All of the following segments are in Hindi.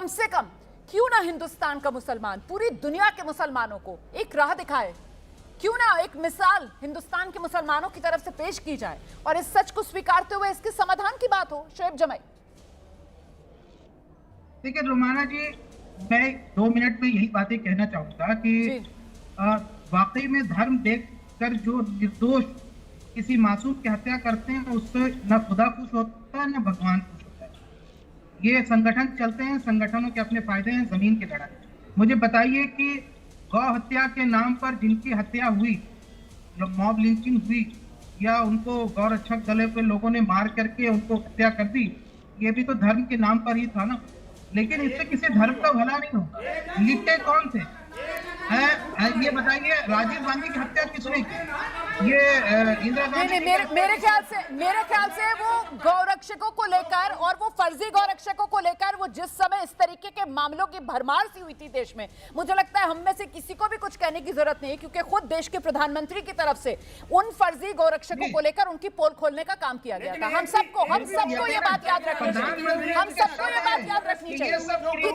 से कम क्यों ना हिंदुस्तान का मुसलमान पूरी दुनिया के मुसलमानों को एक राह दिखाए, क्यों ना एक मिसाल हिंदुस्तान के मुसलमानों की तरफ से पेश की जाए और इस सच को स्वीकारते हुए इसके समाधान की बात हो। शोएब जमाई। देखिए रोमाना जी, मैं 2 मिनट में यही बातें कहना चाहूंगा कि वाकई में धर्म देखकर जो निर्दोष किसी मासूम की हत्या करते हैं उससे न खुदा खुश होता है न भगवान खुश होता है। ये संगठन चलते हैं, संगठनों के अपने फायदे हैं, जमीन की लड़ाई। मुझे बताइए कि गौ हत्या के नाम पर जिनकी हत्या हुई, मॉब लिंचिंग हुई या उनको गौरक्षक दल के लोगों ने मार करके उनको हत्या कर दी, ये भी तो धर्म के नाम पर ही था ना। लेकिन इससे किसी धर्म का भला नहीं हो। लिट्टे कौन थे? ये बताइए, राजीव गांधी की हत्या किसने की? ये इंदिरा गांधी। मेरे ख्याल से वो गौरक्षकों को लेकर और वो फर्जी गौरक्षकों को लेकर वो जिस समय इस तरीके के मामलों की भरमार सी हुई थी देश में, मुझे लगता है हम में से किसी को भी कुछ कहने की जरूरत नहीं है, क्योंकि खुद देश के प्रधानमंत्री की तरफ से उन फर्जी गौरक्षकों को लेकर उन्की पोल खोलने का काम किया गया था। हम सबको ये बात याद रखनी चाहिए, हम सबको ये बात याद रखनी चाहिए कि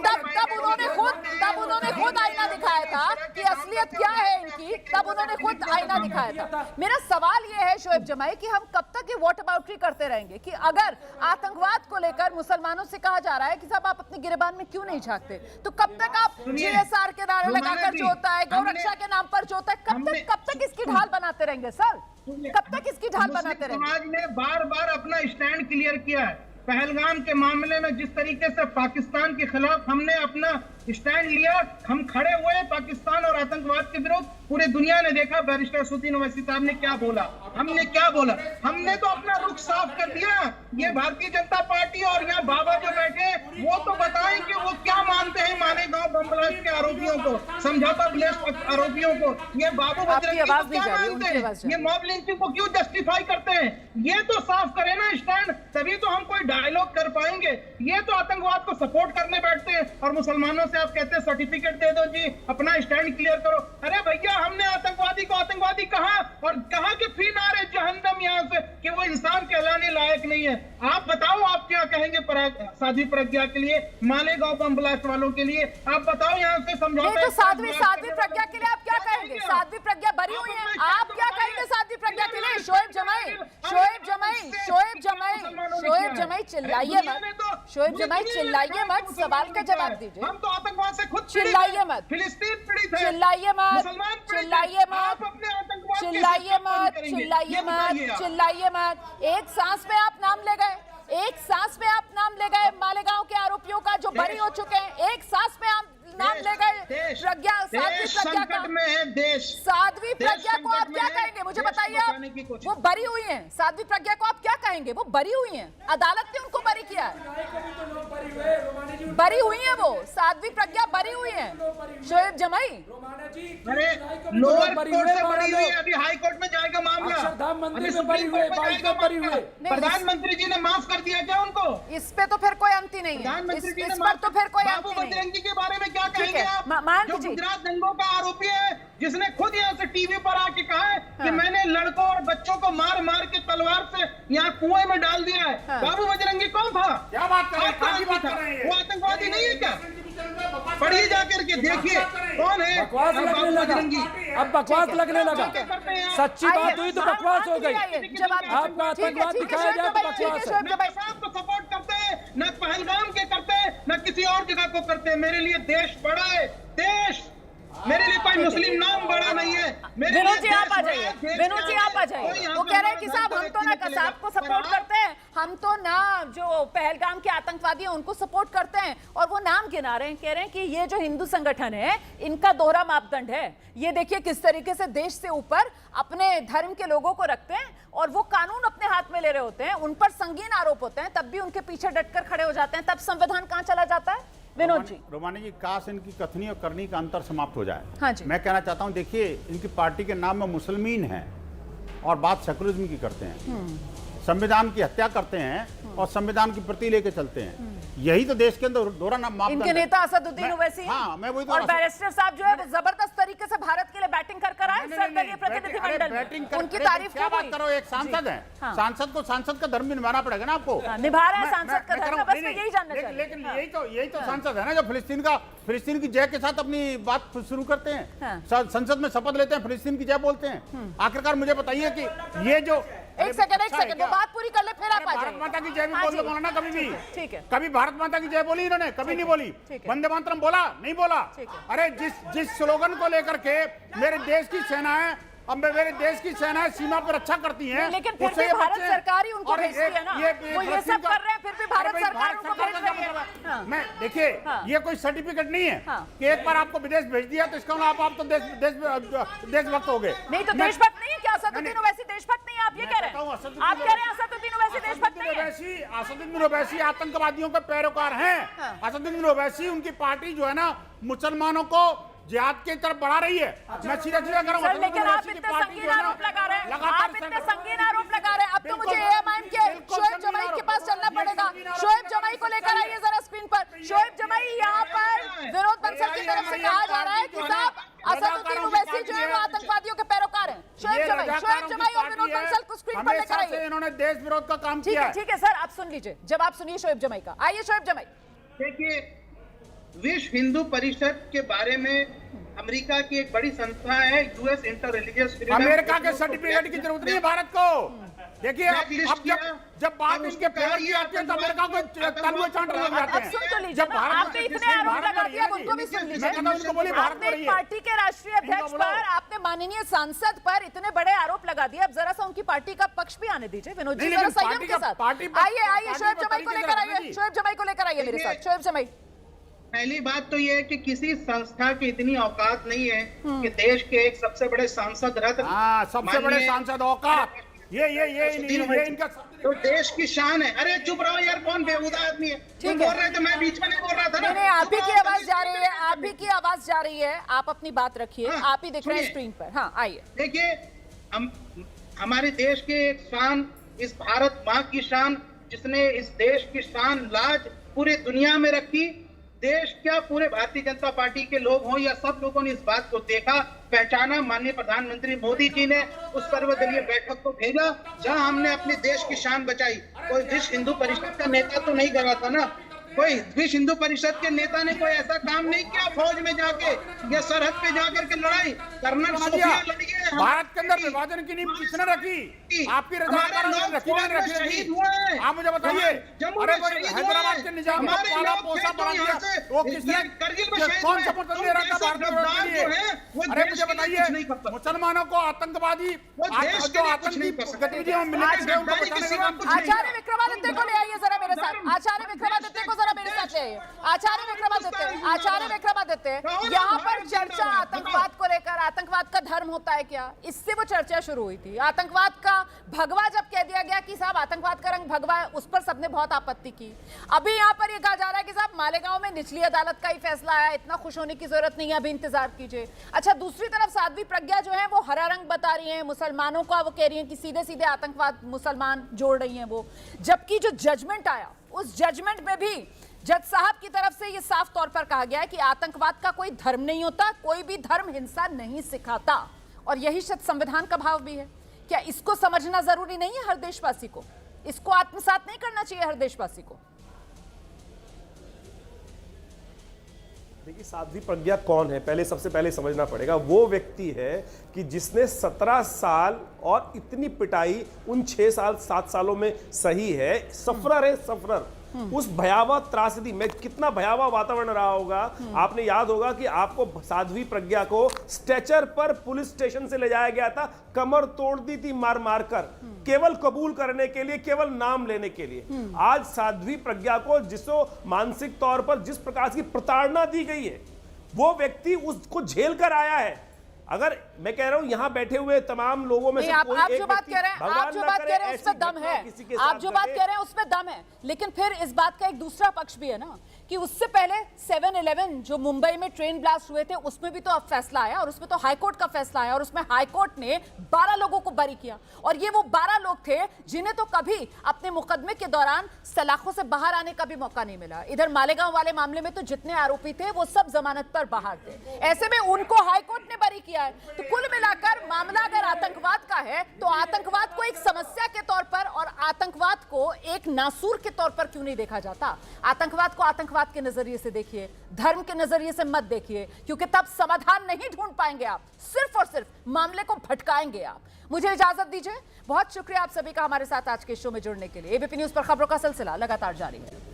तब उन्होंने खुद आईना दिखाया था कि असलियत क्या है इनकी, तब उन्होंने खुद आईना दिखाया था। मेरा सवाल यह है शोएब जमाई कि हम कब तक ये वॉट अबाउटरी करते रहेंगे कि अगर आतंकवाद को लेकर मुसलमानों से कहा जा रहा है कि साहब आप अपने गिरबान में क्यों नहीं झांकते, तो कब तक आप जीएसआर के नारे लगाकर जो होता है, गौरक्षा के नाम पर जो होता है, कब तक इसकी ढाल बनाते रहेंगे सर? कब तक इसकी ढाल बनाते रहेंगे? समाज ने बार-बार अपना स्टैंड क्लियर किया है। पहलगाम के मामले में जिस तरीके से पाकिस्तान के खिलाफ हमने अपना स्टैंड लिया, हम खड़े हुए पाकिस्तान और आतंकवाद के विरुद्ध। पूरी दुनिया ने देखा बैरिस्टर असदुद्दीन ओवैसी साहब ने क्या बोला, हमने क्या बोला, हमने तो अपना रुख साफ कर दिया। ये भारतीय जनता पार्टी और यहाँ बाबा जो बैठे वो तो बताएं कि वो क्या मानते हैं मालेगांव बम ब्लास्ट के आरोपियों को, समझौता ब्लास्ट आरोपियों को। ये बाबू बजरंगी को क्या मानते हैं, ये मॉब लिंचिंग को क्यों जस्टिफाई करते हैं? ये तो साफ करे ना स्टैंड, तभी तो हम कोई डायलॉग कर पाएंगे। ये तो आतंकवाद को सपोर्ट करने बैठते हैं और मुसलमानों से आप कहते हैं सर्टिफिकेट दे दो जी, अपना स्टैंड क्लियर करो। अरे भैया, हमने आतंकवादी को आतंकवादी कहा और कहा कि फी नारे जहन्नम यहाँ से कि वो इंसान कहलाने लायक नहीं है। आप बताओ, आप क्या कहेंगे साध्वी प्रज्ञा के लिए, मालेगांव बम ब्लास्ट वालों के लिए? आप बताओ यहाँ से समझौता। तो साध्वी प्रज्ञा के लिए आप क्या कहेंगे? साध्वी प्रज्ञा बरी हुई है, आप क्या कहेंगे साध्वी प्रज्ञा के लिए? शोएब जमाई चिल्लाइए मत, शोएब जमाई चिल्लाइए मत, सवाल का जवाब दीजिए। हम तो आतंकवाद से खुद चिल्लाइए मत, फिलिस्तीन पीड़ित है। चिल्लाइए मत, चिल्लाइए मत। एक सांस में आप नाम ले गए, एक सांस में आप नाम ले गए मालेगांव के आरोपियों का जो बरी हो चुके हैं, एक सांस में आप नाम ले गए प्रज्ञा, साध्वी प्रज्ञा का। में है देश, साध्वी प्रज्ञा को आप क्या कहेंगे मुझे बताइए? आप वो बरी हुई हैं, साध्वी प्रज्ञा को आप क्या कहेंगे? वो बरी हुई हैं, अदालत ने उनको बरी किया है, बरी हुई है वो, साध्वी प्रज्ञा बरी हुई है। शोएब जमाई, अरे लोअर कोर्ट से बरी हुई है, अभी हाई कोर्ट में जाएगा मामला, अभी सुप्रीम कोर्ट में जाएगा मामला। प्रधानमंत्री जी ने माफ कर दिया क्या उनको? इस पे तो फिर कोई अंत ही नहीं है, इस पर तो फिर कोई अंत बाबू नहीं है। बजरंगी के बारे में क्या कहेंगे आप, जो गुजरात दंगों का आरोपी है, जिसने खुद यहाँ से टीवी पर आके कहा है कि मैंने लड़कों और बच्चों को मार मार के तलवार से यहाँ कुएं में डाल दिया है। बाबू बजरंगी कौन था? क्या बात कर रहे हैं? वो आतंकवादी नहीं है क्या? पढ़िए जाकर के, देखिए कौन है बाबू बजरंगी। अब बकवास लगने लगा, सच्ची बात हुई तो बकवास हो गई। आपका आतंकवाद दिखाया जाए तो बकवास है। को सपोर्ट करते हैं, न पहलगाम के करते हैं, न किसी और जगह को करते हैं। मेरे लिए देश बड़ा है, देश, मेरे लिए कोई मुस्लिम नाम बड़ा नहीं है। विनोद जी आप आ जाइए, विनोद जी आप आ जाइए। वो कह रहे हैं कि साहब हम तो ना कसाब को सपोर्ट करते हैं, हम तो ना जो पहलगाम के आतंकवादी हैं उनको सपोर्ट करते हैं, और वो नाम गिना रहे हैं, कह रहे हैं कि ये जो हिंदू संगठन है इनका दोहरा मापदंड है। ये देखिए किस तरीके से देश से ऊपर अपने धर्म के लोगों को रखते हैं और वो कानून अपने हाथ में ले रहे होते हैं, उन पर संगीन आरोप होते हैं, तब भी उनके पीछे डटकर खड़े हो जाते हैं। तब संविधान कहां चला जाता है? विनोद जी, रोमानी जी, काश इनकी कथनी और करनी का अंतर समाप्त हो जाए। हाँ जी। मैं कहना चाहता हूं, देखिए इनकी पार्टी के नाम में मुसलमान हैं और बात सेकुलरिज्म की करते हैं, संविधान की हत्या करते हैं और संविधान की प्रति लेके चलते हैं। यही तो देश के अंदर दोहरा मापदंड इनके है। नेता असदुद्दीन ओवैसी हैं। हाँ, मैं वही तो और बैरिस्टर साहब जो है वो जबरदस्त तरीके से भारत के लिए बैटिंग कर आए सर्वदलीय प्रतिनिधिमंडल में। उनकी तारीफ क्या खूब बात हुई। करो, एक सांसद है, हाँ। सांसद को सांसद का धर्म भी निभाना पड़ेगा ना आपको। निभा रहे हैं मैं- सांसद का मैं कह धर्म, रहा हूं, बस मैं नहीं, यही जानना लेकिन- चाहती हूं। लेकिन हाँ। यही तो सांसद है ना जो फिलिस्तीन की जय के साथ अपनी बात शुरू करते हैं, हाँ। संसद में शपथ लेते हैं, फिलिस्तीन की जय बोलते हैं। आखिरकार मुझे बताइए कि ये जो एक सेकंड वो बात पूरी कर ले फिर आप आ भारत जाइए। माता की जय भी हाँ बोल जी। दो मौलाना, कभी भी ठीक है। कभी भारत माता की जय बोली इन्होंने? कभी नहीं बोली। ठीक है। वंदे मातरम बोला? नहीं बोला। ठीक है। अरे जिस स्लोगन को लेकर के मेरे देश की सेनाएं, अब मेरे देश की सेनाएं सीमा पर रक्षा करती हैं, लेकिन फिर उससे भी ये भारत बच्चे- सरकार ही उनको और भेजती है ना। वो ये फिलिस्तीन सब कर रहे हैं, फिर भी भारत अरे भाई, सरकार उनको सरकार भेज का रही है। क्या मतलब हाँ। मैं देखिए, हाँ। ये कोई सर्टिफिकेट नहीं है हाँ। कि एक बार आपको विदेश भेज दिया तो इसका मतलब आप तो देशभक्त हो गए। नहीं तो देशभक्त नहीं है क्या? असदुद्दीन ओवैसी देशभक्त नहीं है, आप ये कह रहे हैं? आप कह रहे हैं असदुद्दीन ओवैसी देशभक्त नहीं है? असदुद्दीन ओवैसी आतंकवादियों के पैरोकार हैं। हाँ। असदुद्दीन ओवैसी, उनकी पार्टी जो है ना मुसलमानों को जिहाद की तरफ बढ़ा रही है। मैं सीधा कह रहा हूं, सर लेकिन आप इतने संगीन आरोप लगा रहे हैं, आप इतने संगीन आरोप लगा रहे हैं। अब तो मुझे एएमआईएम के शोएब जमाई के पास चलना पड़ेगा। शोएब जमाई को लेकर आइए जरा स्क्रीन पर। शोएब जमाई, यहाँ पर विनोद बंसल की तरफ से कहा जा रहा है कि साहब असदुद्दीन ओवैसी जो है वो आतंकवादियों के पैरोकार हैं। शोएब जमाई और विनोद बंसल को स्क्रीन पर लेकर आइए। इन्होंने देश विरोध का काम किया है। ठीक है सर, आप सुन लीजिए, जब आप सुनिए शोएब जमाई का। आइए शोएब जमाई। देखिए, विश्व हिंदू परिषद के बारे में अमेरिका की एक बड़ी संस्था है, US inter religious freedom. America के सर्टिफिकेट की जरूरत नहीं है भारत को। देखिए, अब जब बात इनके फेवर की आती है तो अमेरिका को तलवे चांट लग जाते अब हैं। सुन तो लीजिए जब ना, भारत आपने इतने आरोप लगा दिए, अब उनको भी सुन लीजिए। उनको बोलिए भारत आपने पर एक ही पार्टी के राष्ट्रीय अध्यक्ष पर, आपने माननीय सांसद पर इतने बड़े आरोप लगा दिए। अब जरा सा उनकी पार्टी का पक्ष भी आने दीजिए विनोद जी, नहीं, जरा लेकिन संयम पार्टी के का- साथ। पार्टी पर- आइए पार्टी शोएब पर जमाई को तरीके लेकर से आइए, शोएब जमाई को लेकर आइए मेरे साथ। शोएब जमाई, पहली बात तो यह है कि किसी संस्था की इतनी औकात नहीं है कि देश के एक सबसे बड़े सांसद रत्न, हाँ, सबसे बड़े माननीय- सांसद औकात, ये इनका तो देश की शान है। अरे चुप रहो यार, कौन बेहुदा आदमी है? तुम बोल रहे थे, मैं बीच में नहीं बोल रहा था ना। नहीं आप ही की आवाज जा रही है, आप ही की आवाज जा रही है। आप अपनी बात रखिए, हाँ, आप ही दिख रहे हैं सुनिए। स्क्रीन पर। हाँ आइए। देखिए, हम हमारे देश के एक शान, इस भारत माँ की शान, जिसने इस देश की शान लाज पूरी दुनिया में रखी। देश क्या, पूरे भारतीय जनता पार्टी के लोग हों या सब लोगों ने इस बात को देखा, पहचाना। माननीय प्रधानमंत्री मोदी जी ने उस सर्वदलीय बैठक को भेजा जहां हमने अपने देश की शान बचाई। कोई विश्व हिंदू परिषद का नेता तो नहीं गया था ना, कोई विश्व हिंदू परिषद के नेता ने कोई ऐसा काम नहीं किया फौज में जाके या सरहद पे जाकर के लड़ाई। कर्नल सोफिया लड़ी है। भारत के अंदर विभाजन की नींव किसने रखी? आपकी रजाकारों ने रखी ना रखी शहीद हुए हैं। आप मुझे बताइए। अरे हैदराबाद के निजाम का हमारे पाला लोग पोसा थे बढ़ा जो दिया, यहाँ से वो किसने? करगिल में ये शहीद कौन हुए। समर्थन तुम दे रहा था जैसे भारत विरोध गद्दार के जो लिए? हैं, वो अरे देश मुझे के लिए कुछ नहीं बताइए, कर सकते। मुसलमानों को आतंकवादी वो देश के जो लिए कुछ नहीं आतंकी कर सकते। गतिविधियों में मिलने से उनको बचाने का काम कुछ नहीं आचार्य विक्रमादित्य को ले आइए जरा मेरे साथ। आचार्य विक्रमादित्य को जरा मेरे साथ ले आइए। आचार्य विक्रमादित्य, यहाँ पर चर्चा आतंकवाद को लेकर, आतंकवाद का धर्म होता है क्या, इससे वो चर्चा शुरू हुई थी। आतंकवाद का भगवा जब कह दिया गया कि साहब आतंकवाद का रंग भगवा है, उस पर सबने बहुत आपत्ति की। अभी यहाँ पर ये कहा जा रहा है कि साहब मालेगांव में निचली अदालत का ही फैसला आया, इतना खुश होने की जरूरत नहीं है, अभी इंतजार कीजिए। अच्छा, दूसरी तरफ साध्वी प्रज्ञा जो है वो हरा रंग बता रही है मुसलमानों का, वो कह रही है कि सीधे सीधे आतंकवाद मुसलमान जोड़ रही है वो। जबकि जो जजमेंट आया, उस जजमेंट में भी जज साहब की तरफ से ये साफ तौर पर कहा गया है कि आतंकवाद का कोई धर्म नहीं होता, कोई भी धर्म हिंसा नहीं सिखाता, और यही शायद संविधान का भाव भी है। क्या इसको समझना जरूरी नहीं है हर देशवासी को? इसको आत्मसात नहीं करना चाहिए हर देशवासी को? देखिए, साध्वी प्रज्ञा कौन है, सबसे पहले समझना पड़ेगा। वो व्यक्ति है कि जिसने 17 साल और इतनी पिटाई उन 6 साल 7 सालों में सही है। सफरर है, सफरर। उस भयावह त्रासदी में कितना भयावह वातावरण रहा होगा। आपने याद होगा कि आपको साध्वी प्रज्ञा को स्ट्रेचर पर पुलिस स्टेशन से ले जाया गया था, कमर तोड़ दी थी मार मार कर, केवल कबूल करने के लिए, केवल नाम लेने के लिए। आज साध्वी प्रज्ञा को जिसो मानसिक तौर पर जिस प्रकार की प्रताड़ना दी गई है, वो व्यक्ति उसको झेल कर आया है। अगर मैं कह रहा हूं यहां बैठे हुए तमाम लोगों में से आप कोई जो बात कह रहे हैं, आप जो बात कह रहे हैं उसमें दम है, आप जो बात कह रहे हैं उसमें दम है, लेकिन फिर इस बात का एक दूसरा पक्ष भी है ना कि उससे पहले 7/11 जो मुंबई में ट्रेन ब्लास्ट हुए थे उसमें भी तो अब फैसला आया और उसमें तो हाईकोर्ट का फैसला आया और उसमें हाईकोर्ट ने 12 लोगों को बरी किया और ये वो 12 लोग थे जिन्हें तो कभी अपने मुकदमे के दौरान सलाखों से बाहर आने का भी मौका नहीं मिला। इधर मालेगांव वाले मामले में तो जितने आरोपी थे वो सब जमानत पर बाहर थे, ऐसे में उनको हाईकोर्ट ने बरी किया है। तो कुल मिलाकर मामला अगर आतंकवाद का है तो आतंकवाद को एक समस्या के तौर पर और आतंकवाद को एक नासूर के तौर पर क्यों नहीं देखा जाता? आतंकवाद को आतंकवाद के नजरिए से देखिए, धर्म के नजरिए से मत देखिए, क्योंकि तब समाधान नहीं ढूंढ पाएंगे आप, सिर्फ और सिर्फ मामले को भटकाएंगे आप। मुझे इजाजत दीजिए, बहुत शुक्रिया आप सभी का हमारे साथ आज के शो में जुड़ने के लिए। एबीपी न्यूज पर खबरों का सिलसिला लगातार जारी है।